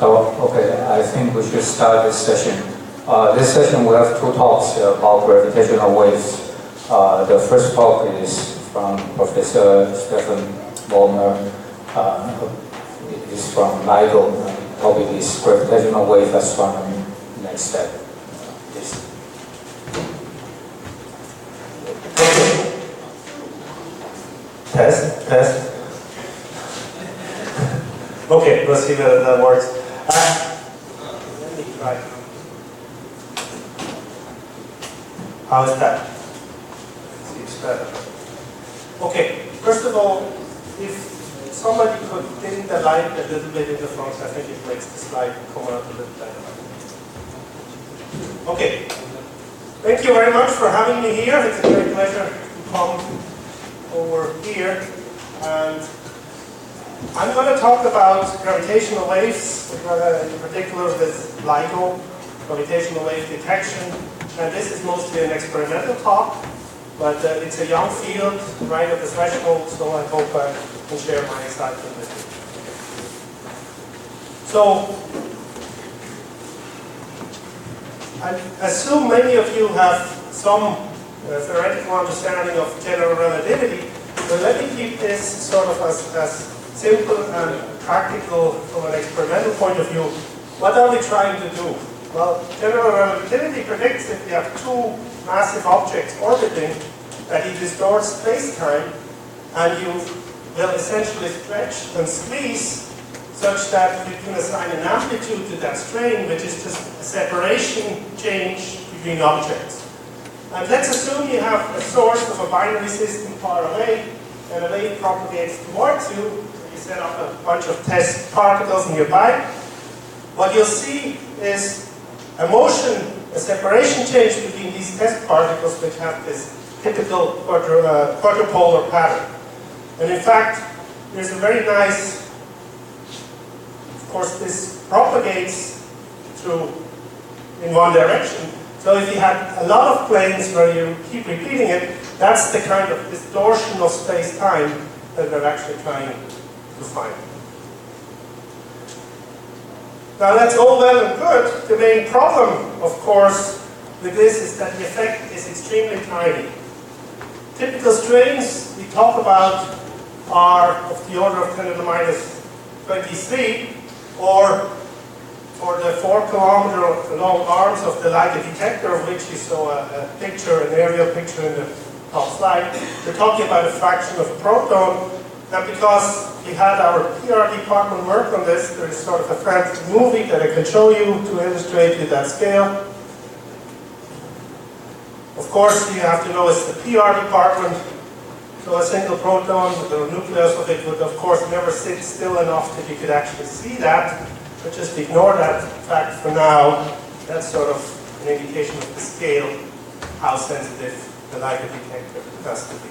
So, okay, I think we should start this session. This session we have two talks about gravitational waves. The first talk is from Professor Stefan Ballmer. Is from LIGO. Topic is gravitational wave astronomy. Next step. Yes. Okay. Test. Okay, let's see if that works. Let me try. How is that? Seems better. Okay, first of all, if somebody could dim the light a little bit in the front, I think it makes the slide come out a little better. Okay, thank you very much for having me here. It's a great pleasure to come over here. And I'm going to talk about gravitational waves, in particular with LIGO, gravitational wave detection. And this is mostly an experimental talk, but it's a young field, right at the threshold, so I hope I can share my excitement with you. So, I assume many of you have some theoretical understanding of general relativity, but let me keep this sort of as simple and practical from an experimental point of view. What are we trying to do? Well, general relativity predicts if you have two massive objects orbiting that you distort space-time and you will essentially stretch and squeeze such that you can assign an amplitude to that strain, which is just a separation change between objects. And let's assume you have a source of a binary system far away and a wave propagates towards you. You set up a bunch of test particles nearby. What you'll see is a motion, a separation change between these test particles which have this typical quadrupolar pattern. And in fact, there's a very nice, of course this propagates through in one direction. So if you had a lot of planes where you keep repeating it, that's the kind of distortion of space-time that we're actually trying to find. Now that's all well and good. The main problem, of course, with this is that the effect is extremely tiny. Typical strains we talk about are of the order of 10 to the minus 23, or for the 4-kilometer long arms of the LIGO detector, of which you saw a picture, an aerial picture in the top slide. We're talking about a fraction of a proton. And because we had our PR department work on this, there is sort of a frantic movie that I can show you to illustrate with that scale. Of course, you have to know it's the PR department, so a single proton, the nucleus of it would of course never sit still enough that you could actually see that, but just ignore that fact for now. That's sort of an indication of the scale, how sensitive the LIGO detector has to be.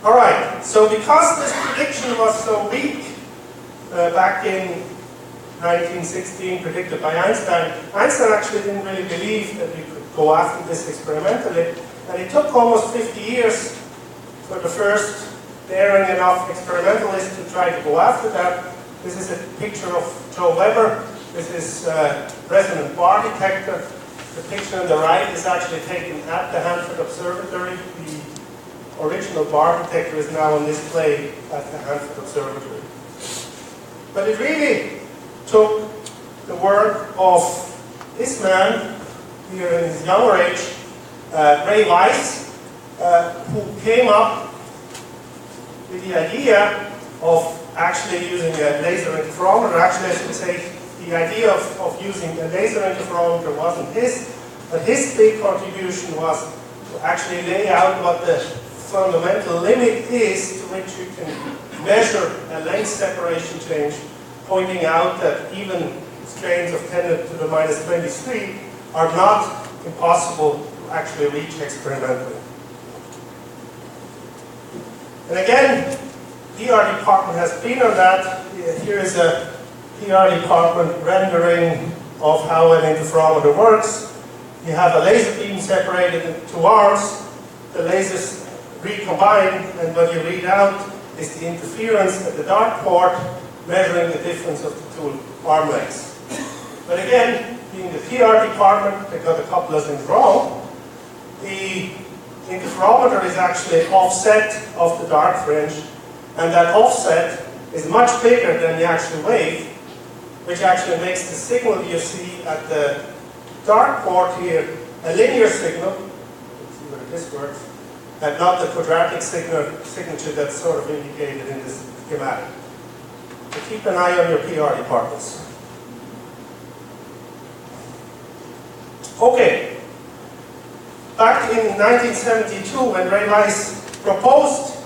All right, so because this prediction was so weak back in 1916, predicted by Einstein, Einstein actually didn't really believe that we could go after this experimentally, and it took almost 50 years for the first daring enough experimentalist to try to go after that. This is a picture of Joe Weber. This is resonant bar detector. The picture on the right is actually taken at the Hanford Observatory. The original bar detector is now on display at the Hanford Observatory. But it really took the work of this man, here in his younger age, Ray Weiss, who came up with the idea of actually using a laser interferometer. Actually, I should say, the idea of using a laser interferometer wasn't his, but his big contribution was to actually lay out what the fundamental limit is to which you can measure a length separation change, pointing out that even strains of 10 to the minus 23 are not impossible to actually reach experimentally. And again, PR department has been on that. Here is a PR department rendering of how an interferometer works. You have a laser beam separated into two arms. The lasers recombine, and what you read out is the interference at the dart port, measuring the difference of the two arm lengths. But again, being the PR department, they got a couple of things wrong. The interferometer is actually offset of the dart fringe, and that offset is much bigger than the actual wave, which actually makes the signal you see at the dart port here a linear signal. Let's see whether this works, and not the quadratic signature that's sort of indicated in this schematic. So keep an eye on your PR departments. Okay, back in 1972, when Ray Weiss proposed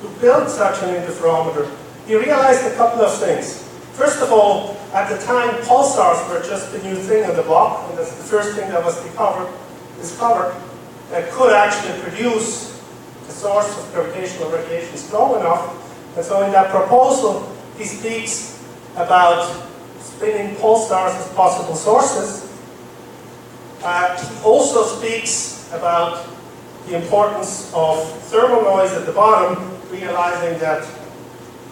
to build such an interferometer, he realized a couple of things. First of all, at the time, pulsars were just the new thing on the block, and that's the first thing that was discovered that could actually produce the source of gravitational radiation strong enough. And so in that proposal, he speaks about spinning pulsars as possible sources. He also speaks about the importance of thermal noise at the bottom, realizing that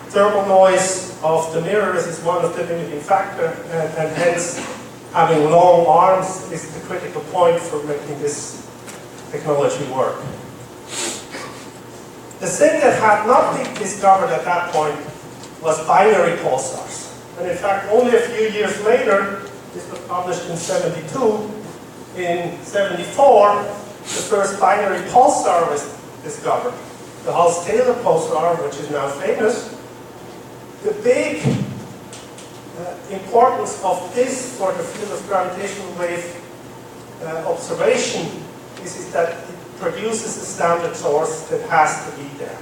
thermal noise of the mirrors is one of the limiting factors, and hence having long arms is the critical point for making this technology work. The thing that had not been discovered at that point was binary pulsars. And in fact, only a few years later, this was published in '72, in '74, the first binary pulsar was discovered, the Hulse-Taylor pulsar, which is now famous. The big importance of this for the field of gravitational wave observation is that it produces a standard source that has to be there.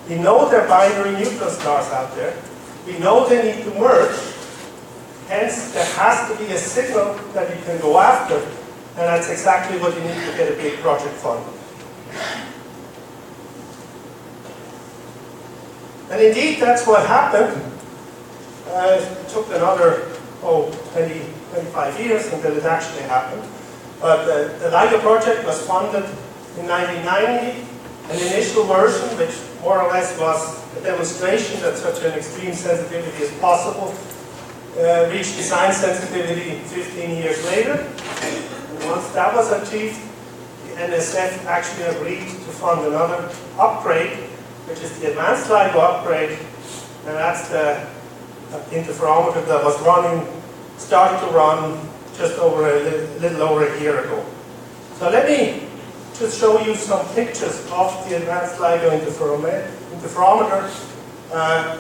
We know there are binary neutron stars out there. We know they need to merge. Hence, there has to be a signal that you can go after, and that's exactly what you need to get a big project funded. And indeed, that's what happened. It took another 25 years until it actually happened. But the LIGO project was funded in 1990. An initial version, which more or less was a demonstration that such an extreme sensitivity is possible, reached design sensitivity 15 years later. And once that was achieved, the NSF actually agreed to fund another upgrade, which is the Advanced LIGO upgrade, and that's the interferometer that was started to run just over a little over a year ago. So let me just show you some pictures of the Advanced LIGO interferometer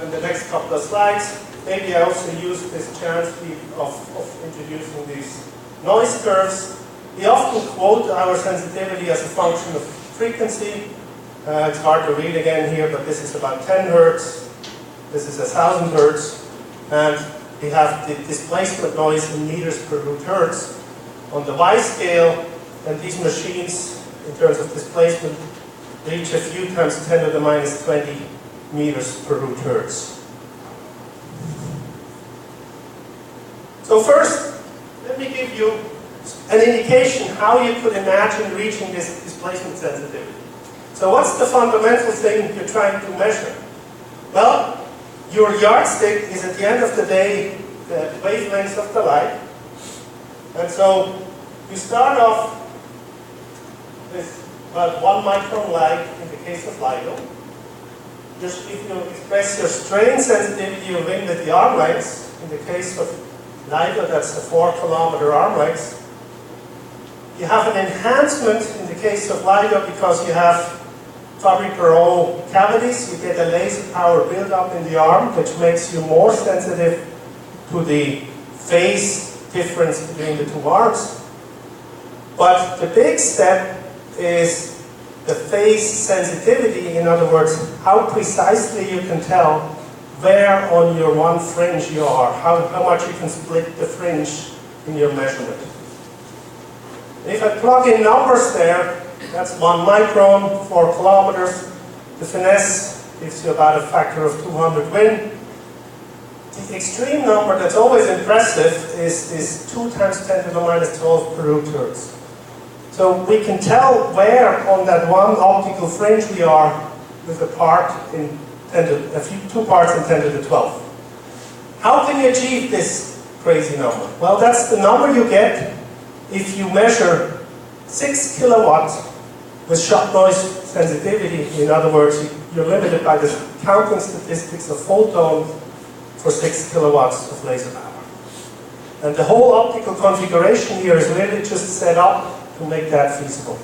in the next couple of slides. Maybe I also use this chance of introducing these noise curves. We often quote our sensitivity as a function of frequency. It's hard to read again here, but this is about 10 hertz. This is 1,000 hertz. And we have the displacement noise in meters per root hertz. On the Y scale, and these machines, in terms of displacement, reach a few times 10 to the minus 20 meters per root hertz. So first, let me give you an indication how you could imagine reaching this displacement sensitivity. So what's the fundamental thing you're trying to measure? Well, your yardstick is at the end of the day the wavelengths of the light. And so you start off with about 1 micron lag in the case of LIGO. Just if you express your strain sensitivity, you win with the arm lengths. In the case of LIGO, that's a 4-kilometer arm length. You have an enhancement in the case of LIGO because you have Fabry-Perot cavities. You get a laser power buildup in the arm, which makes you more sensitive to the phase difference between the two arms. But the big step is the phase sensitivity. In other words, how precisely you can tell where on your one fringe you are, how much you can split the fringe in your measurement. If I plug in numbers there, that's 1 micron, 4 kilometers. The finesse gives you about a factor of 200 Win. The extreme number that's always impressive is 2 times 10 to the minus 12 per root hertz. So we can tell where on that one optical fringe we are with a part in 2 parts in 10 to the 12th. How can you achieve this crazy number? Well, that's the number you get if you measure 6 kilowatts with shock noise sensitivity. In other words, you're limited by the counting statistics of photons for 6 kilowatts of laser power. And the whole optical configuration here is really just set up to make that feasible.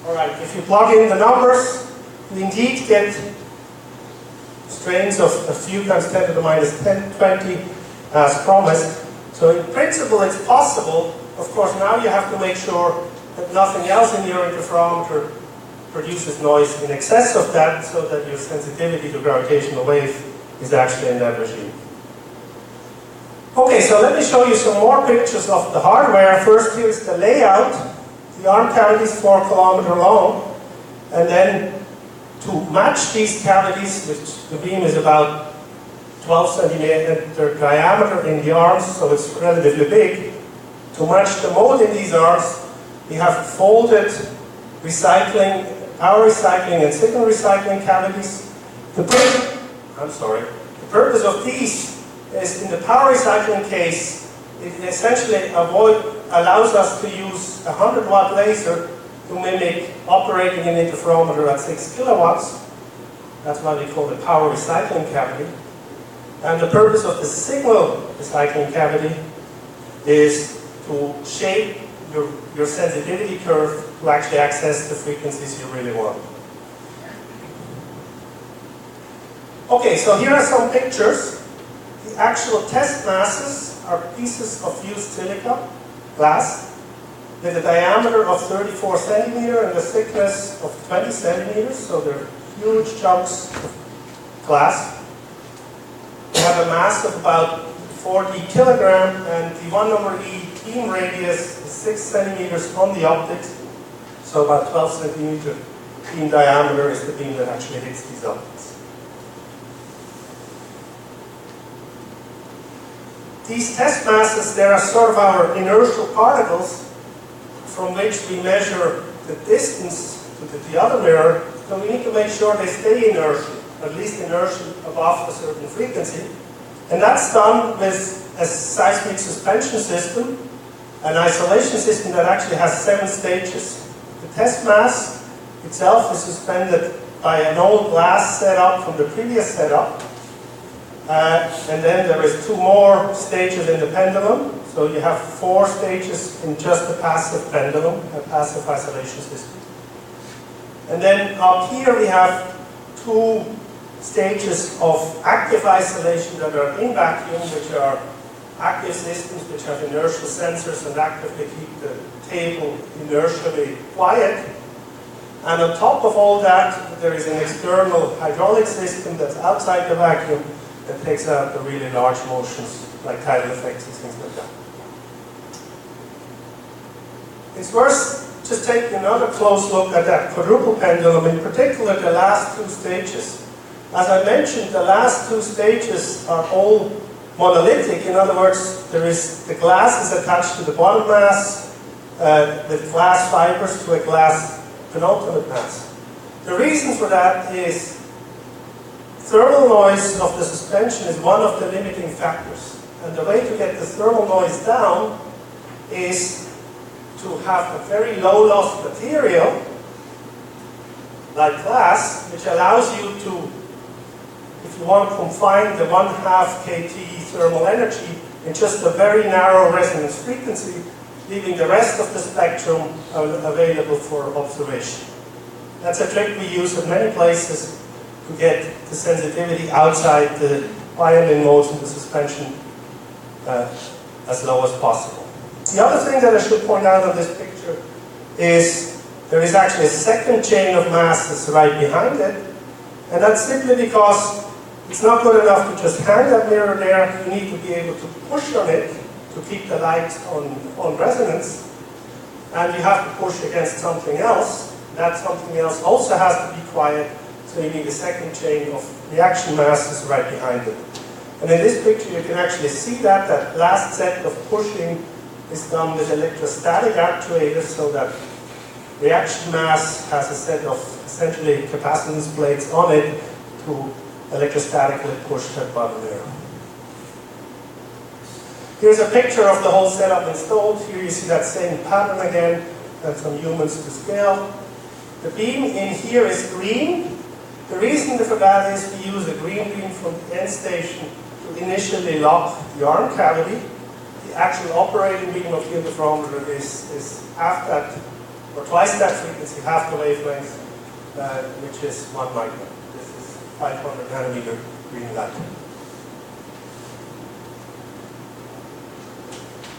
Alright, if you plug in the numbers, you indeed get strains of a few times 10 to the minus 10, 20 as promised. So in principle it's possible. Of course now you have to make sure that nothing else in your interferometer produces noise in excess of that, so that your sensitivity to gravitational wave is actually in that regime. Okay, so let me show you some more pictures of the hardware. First, here's the layout. The arm cavity is 4 kilometers long, and then to match these cavities, which the beam is about 12 centimeter diameter in the arms, so it's relatively big. To match the mode in these arms, we have folded recycling, power recycling and signal recycling cavities. The purpose of these is, in the power recycling case, it essentially allows us to use a 100-watt laser to mimic operating an interferometer at 6 kilowatts. That's why we call it power recycling cavity. And the purpose of the signal recycling cavity is to shape your sensitivity curve to actually access the frequencies you really want. Okay, so here are some pictures. The actual test masses are pieces of fused silica glass with a diameter of 34 centimeters and a thickness of 20 centimeters, so they're huge chunks of glass. They have a mass of about 40 kilograms, and the 1 over E beam radius is 6 centimeters on the optics, so about 12 centimeter beam diameter is the beam that actually hits these optics. These test masses, they are sort of our inertial particles from which we measure the distance to the other mirror, so we need to make sure they stay inertial, at least inertial above a certain frequency. And that's done with a seismic suspension system, an isolation system that actually has 7 stages. The test mass itself is suspended by an old glass setup from the previous setup. And then there is 2 more stages in the pendulum. So you have 4 stages in just the passive pendulum, a passive isolation system. And then up here we have 2 stages of active isolation that are in vacuum, which are active systems which have inertial sensors and actively keep the table inertially quiet. And on top of all that, there is an external hydraulic system that's outside the vacuum that takes out the really large motions, like tidal effects and things like that. It's worth just taking another close look at that quadruple pendulum, in particular the last 2 stages. As I mentioned, the last 2 stages are all monolithic. In other words, the glass is attached to the bottom mass with glass fibers to a glass penultimate mass. The reason for that is thermal noise of the suspension is one of the limiting factors. And the way to get the thermal noise down is to have a very low loss material, like glass, which allows you to, if you want to confine the 1/2 kT thermal energy in just a very narrow resonance frequency, leaving the rest of the spectrum available for observation. That's a trick we use in many places to get the sensitivity outside the violin modes in the suspension as low as possible. The other thing that I should point out on this picture is there is actually a second chain of masses right behind it, and that's simply because it's not good enough to just hang that mirror there. You need to be able to push on it to keep the light on resonance, and you have to push against something else. That something else also has to be quiet, so you need a second chain of reaction masses right behind it. And in this picture you can actually see that last set of pushing is done with electrostatic actuators, so that reaction mass has a set of essentially capacitance plates on it to electrostatically push that button there. Here's a picture of the whole setup installed. Here you see that same pattern again, and some humans to scale. The beam in here is green. The reason for that is we use a green beam from the end station to initially lock the arm cavity. The actual operating beam of the interferometer is half that, or twice that frequency, half the wavelength, which is 1 micron. This is 500 nanometer green light.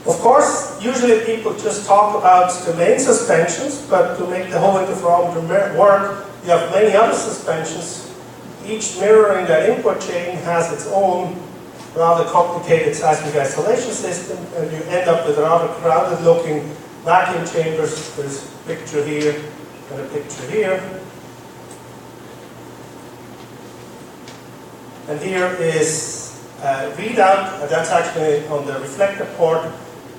Of course, usually people just talk about the main suspensions, but to make the whole interferometer work, you have many other suspensions. Each mirroring that input chain has its own rather complicated seismic isolation system, and you end up with rather crowded looking vacuum chambers. There's a picture here and a picture here. And here is a readout, and that's actually on the reflector port.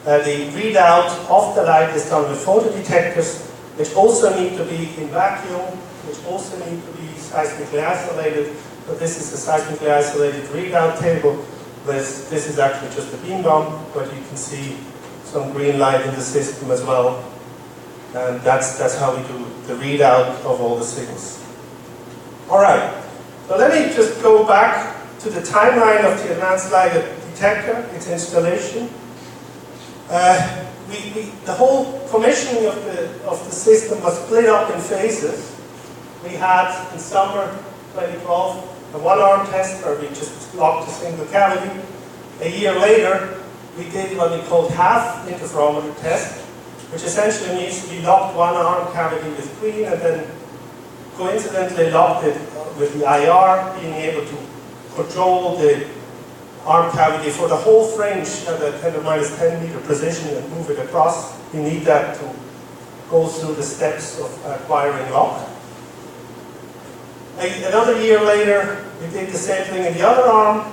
The readout of the light is done with photodetectors, which also need to be in vacuum, which also need to be seismically isolated. But this is a seismically isolated readout table. This is actually just a beam bump, but you can see some green light in the system as well. And that's how we do the readout of all the signals. All right, so let me just go back to the timeline of the Advanced LIGO detector, its installation. The whole commissioning of the system was split up in phases. We had, in summer 2012, a one-arm test where we just locked a single cavity. A year later, we did what we called half interferometer test, which essentially means we locked one arm cavity with green and then coincidentally locked it with the IR, being able to control the arm cavity for the whole fringe at a 10 to minus 10 meter precision and move it across. We need that to go through the steps of acquiring lock. Another year later, we did the same thing in the other arm.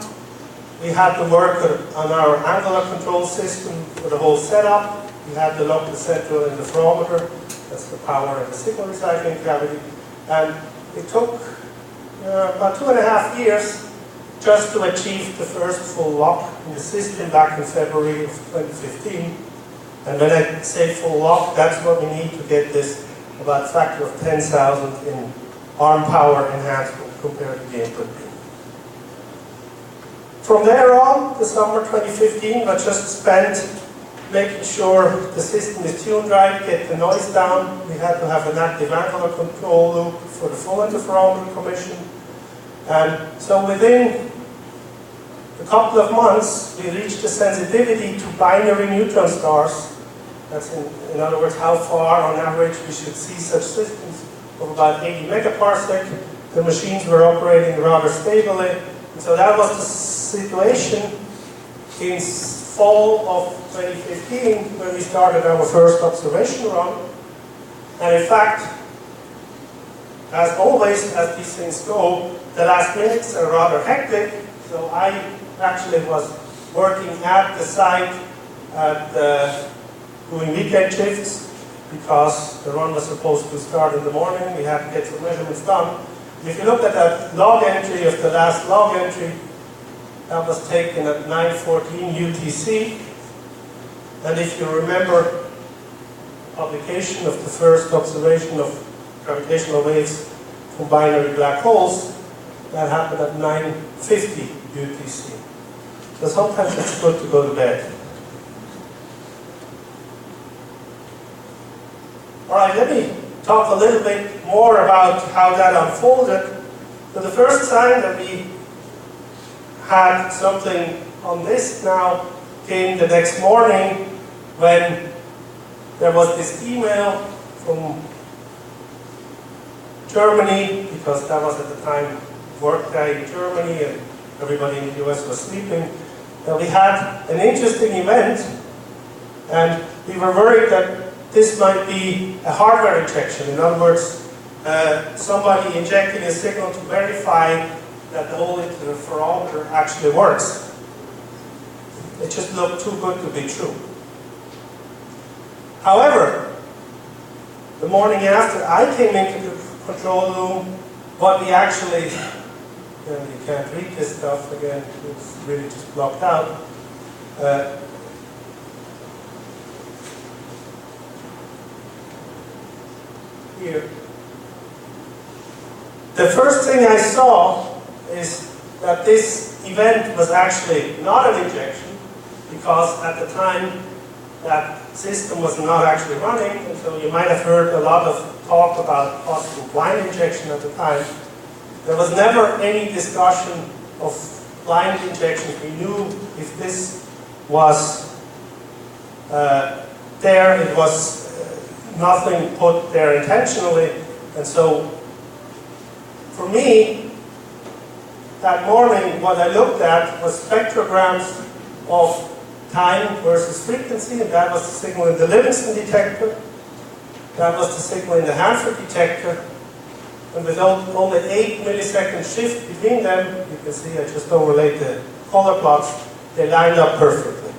We had to work on our angular control system for the whole setup. We had to lock the central interferometer, that's the power and the signal recycling cavity. And it took about 2.5 years just to achieve the first full lock in the system back in February of 2015. And when I say full lock, that's what we need to get this about a factor of 10,000 in arm power enhancement compared to the input beam. From there on, the summer 2015 was just spent making sure the system is tuned right, get the noise down. We had to have an active angular control loop for the full interferometer commission. And so within a couple of months, we reached the sensitivity to binary neutron stars. That's in other words, how far on average we should see such systems of about 80 megaparsec. The machines were operating rather stably. And so that was the situation in fall of 2015 when we started our first observation run. And in fact, as always, as these things go, the last minutes are rather hectic. So I actually was working at the site doing weekend shifts because the run was supposed to start in the morning. We had to get some measurements done. If you look at that log entry of the last log entry, that was taken at 9:14 UTC. And if you remember publication of the first observation of gravitational waves from binary black holes, that happened at 9:50 UTC. So sometimes it's good to go to bed. All right, let me talk a little bit more about how that unfolded. So the first sign that we had something on this now came the next morning when there was this email from Germany, because that was at the time work day in Germany and everybody in the US was sleeping. And we had an interesting event, and we were worried that this might be a hardware injection. In other words, somebody injecting a signal to verify that the whole interferometer actually works. It just looked too good to be true. However, the morning after I came into the control room, what we actually, you can't read this stuff again, it's really just blocked out. Here. The first thing I saw is that this event was actually not an injection, because at the time that system was not actually running, and so you might have heard a lot of talk about possible blind injection at the time. There was never any discussion of blind injection. We knew if this was there, it was nothing put there intentionally, and so for me, that morning, what I looked at was spectrograms of time versus frequency, and that was the signal in the Livingston detector. That was the signal in the Hanford detector. And with only 8 millisecond shift between them, you can see I just overlaid the color plots, they lined up perfectly.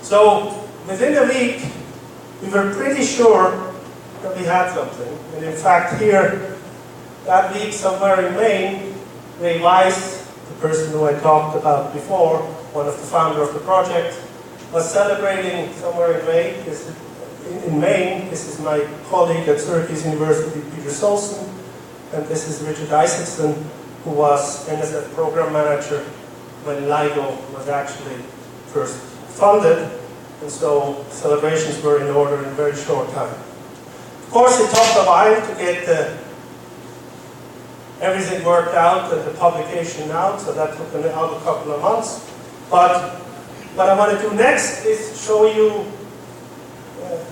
So within a week, we were pretty sure that we had something. And in fact here, that week somewhere in Maine, Ray Weiss, the person who I talked about before, one of the founders of the project, was celebrating somewhere in Maine. This is my colleague at Syracuse University, Peter Solson, and this is Richard Isaacson, who was NSF program manager when LIGO was actually first funded, and so celebrations were in order in a very short time. Of course, it took a while to get everything worked out and the publication out, so that took out a couple of months. But what I want to do next is show you,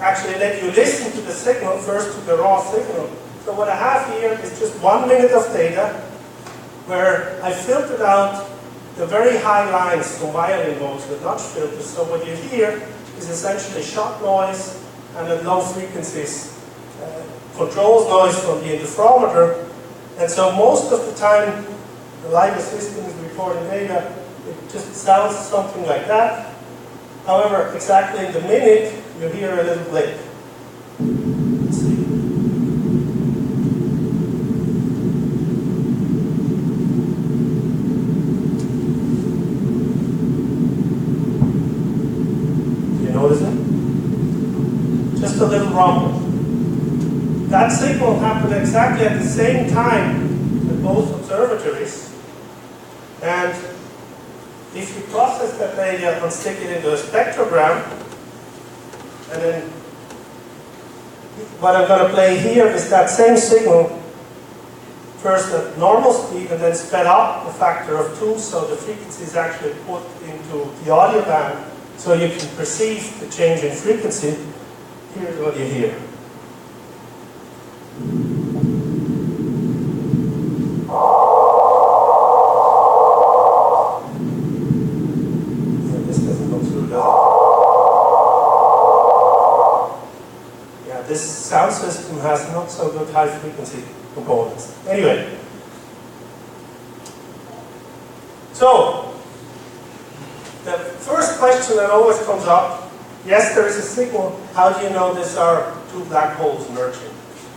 actually let you listen to the signal, first to the raw signal. So what I have here is just 1 minute of data where I filtered out the very high lines from violin modes with notch filters. So what you hear is essentially shot noise and at low frequencies controls noise from the interferometer. And so most of the time, the LIGO system is reporting data, it just sounds something like that. However, exactly in the minute, you hear a little blip. Let's see. Do you notice it? Just a little rumble. That signal happened exactly at the same time at both observatories. And if you process that data and stick it into a spectrogram, and then what I'm going to play here is that same signal, first at normal speed and then sped up a factor of 2, so the frequency is actually put into the audio band, so you can perceive the change in frequency. Here's what you hear. This sound system has not so good high frequency components. Anyway, so the first question that always comes up, yes, there is a signal, how do you know these are two black holes merging,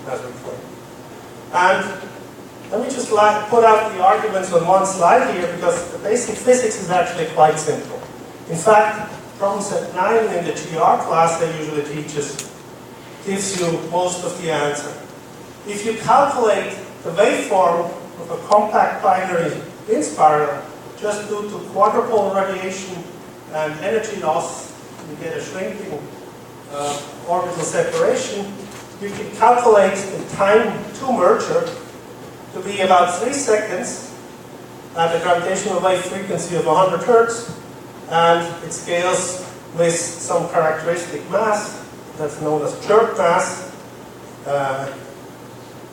as we claim? And let me just put out the arguments on one slide here, because the basic physics is actually quite simple. In fact, problem set 9 in the GR class I usually teach gives you most of the answer. If you calculate the waveform of a compact binary in spiral, just due to quadrupole radiation and energy loss, you get a shrinking orbital separation. You can calculate the time to merger to be about 3 seconds at a gravitational wave frequency of 100 Hertz, and it scales with some characteristic mass that's known as chirp mass,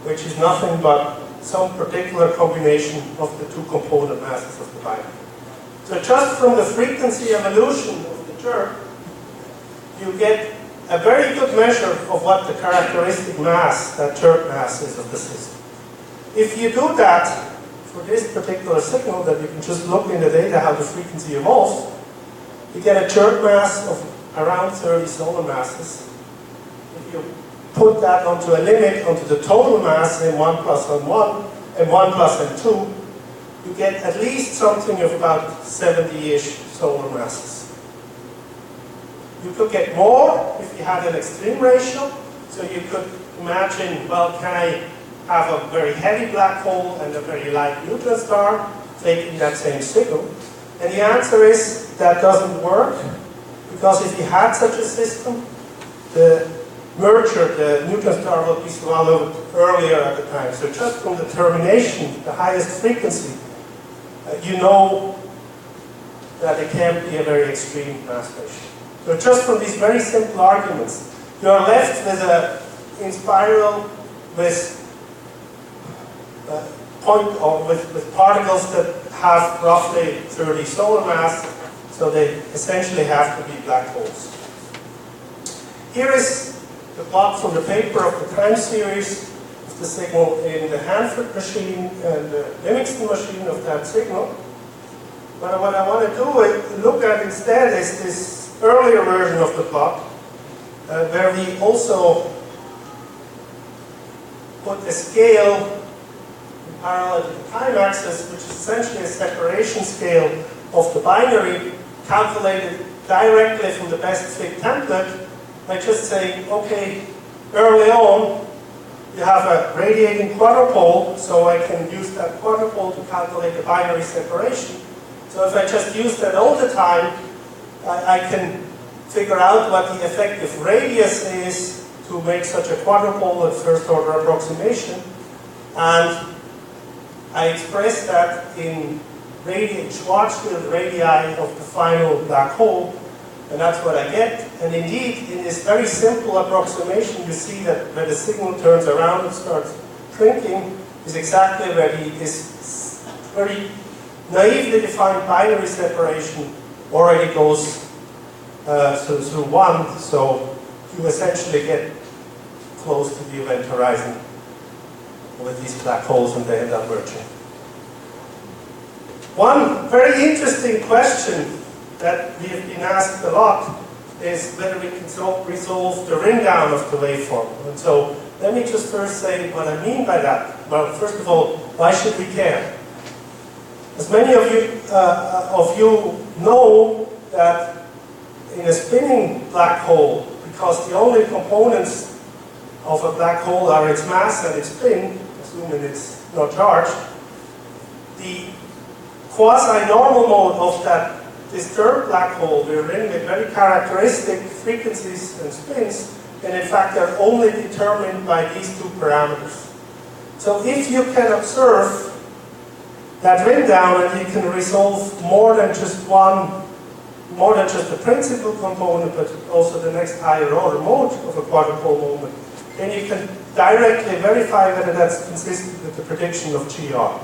which is nothing but some particular combination of the two component masses of the binary. So just from the frequency evolution of the chirp, you get a very good measure of what the characteristic mass, that chirp mass, is of the system. If you do that for this particular signal, that you can just look in the data how the frequency evolves, you get a chirp mass of around 30 solar masses. If you put that onto a limit, onto the total mass, m1 plus m1, m1 plus m2, you get at least something of about 70-ish solar masses. You could get more if you had an extreme ratio. So you could imagine, well, can I have a very heavy black hole and a very light neutron star taking that same signal? And the answer is that doesn't work, because if you had such a system, the merger, the neutron star would be swallowed earlier at the time. So just from the termination, the highest frequency, you know that it can't be a very extreme mass ratio. So just from these very simple arguments, you are left with a in spiral with with particles that have roughly 30 solar mass, so they essentially have to be black holes. Here is the plot from the paper of the time series of the signal in the Hanford machine and the Livingston machine of that signal. But what I want to do is look at instead is this earlier version of the plot, where we also put a scale parallel to the time axis, which is essentially a separation scale of the binary, calculated directly from the best fit template, by just saying, okay, early on, you have a radiating quadrupole, so I can use that quadrupole to calculate the binary separation. So if I just use that all the time, I can figure out what the effective radius is to make such a quadrupole at first order approximation. And I express that in Schwarzschild radii of the final black hole, and that's what I get. And indeed, in this very simple approximation, you see that when the signal turns around and starts shrinking, is exactly where this very naively defined binary separation already goes through 1, so you essentially get close to the event horizon with these black holes and they end up merging. One very interesting question that we have been asked a lot is whether we can resolve the ring down of the waveform. And so let me just first say what I mean by that. Well, first of all, why should we care? As many of you know that in a spinning black hole, because the only components of a black hole are its mass and its spin, assuming it's not charged, the quasi-normal mode of that disturbed black hole we're in with very characteristic frequencies and spins, and in fact they're only determined by these two parameters. So if you can observe that ring down and you can resolve more than just the principal component, but also the next higher order mode of a quadrupole moment, then you can directly verify whether that's consistent with the prediction of GR.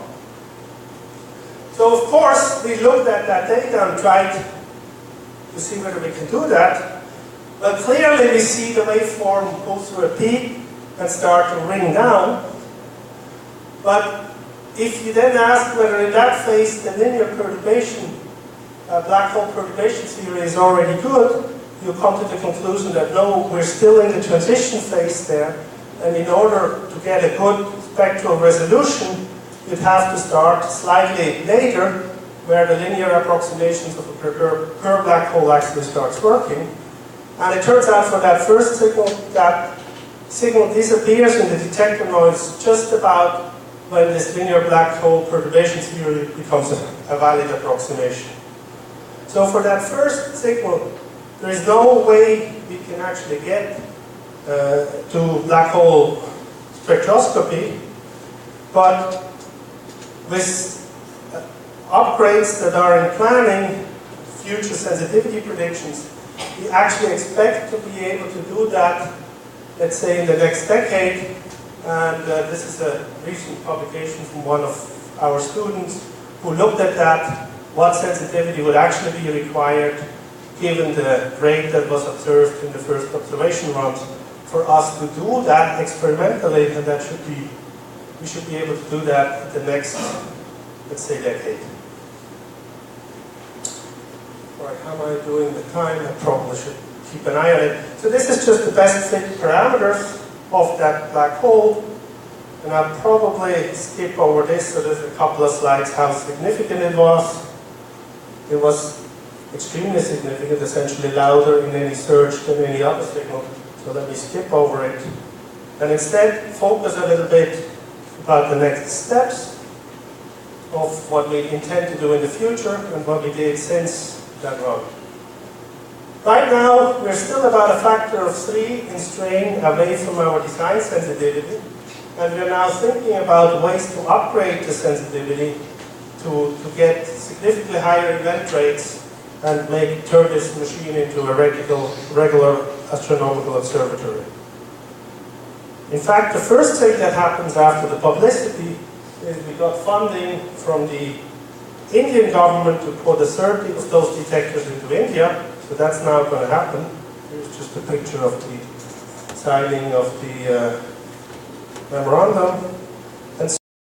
So of course, we looked at that data and tried to see whether we can do that. But clearly we see the waveform go through a peak and start to ring down. But if you then ask whether in that phase the linear perturbation, black hole perturbation theory is already good, you come to the conclusion that no, we're still in the transition phase there, and in order to get a good spectral resolution, you'd have to start slightly later, where the linear approximations of a per black hole actually starts working. And it turns out for that first signal, that signal disappears in the detector noise just about when this linear black hole perturbation theory becomes a valid approximation. So for that first signal, there is no way we can actually get to black hole spectroscopy, but with upgrades that are in planning, future sensitivity predictions, we actually expect to be able to do that, let's say, in the next decade. And this is a recent publication from one of our students who looked at that, what sensitivity would actually be required given the rate that was observed in the first observation runs for us to do that experimentally, and that should be, we should be able to do that in the next, let's say, decade. All right, how am I doing the time? I probably should keep an eye on it. So this is just the best fit parameters. of that black hole. And I'll probably skip over this, so there's a couple of slides how significant it was. It was extremely significant, essentially louder in any search than any other signal. So let me skip over it. And instead focus a little bit about the next steps of what we intend to do in the future and what we did since that run. Right now, we're still about a factor of 3 in strain away from our design sensitivity. And we're now thinking about ways to upgrade the sensitivity to get significantly higher event rates and turn this machine into a regular astronomical observatory. In fact, the first thing that happens after the publicity is we got funding from the Indian government to put a 30 of those detectors into India, so that's now going to happen. Here's just a picture of the signing of the memorandum.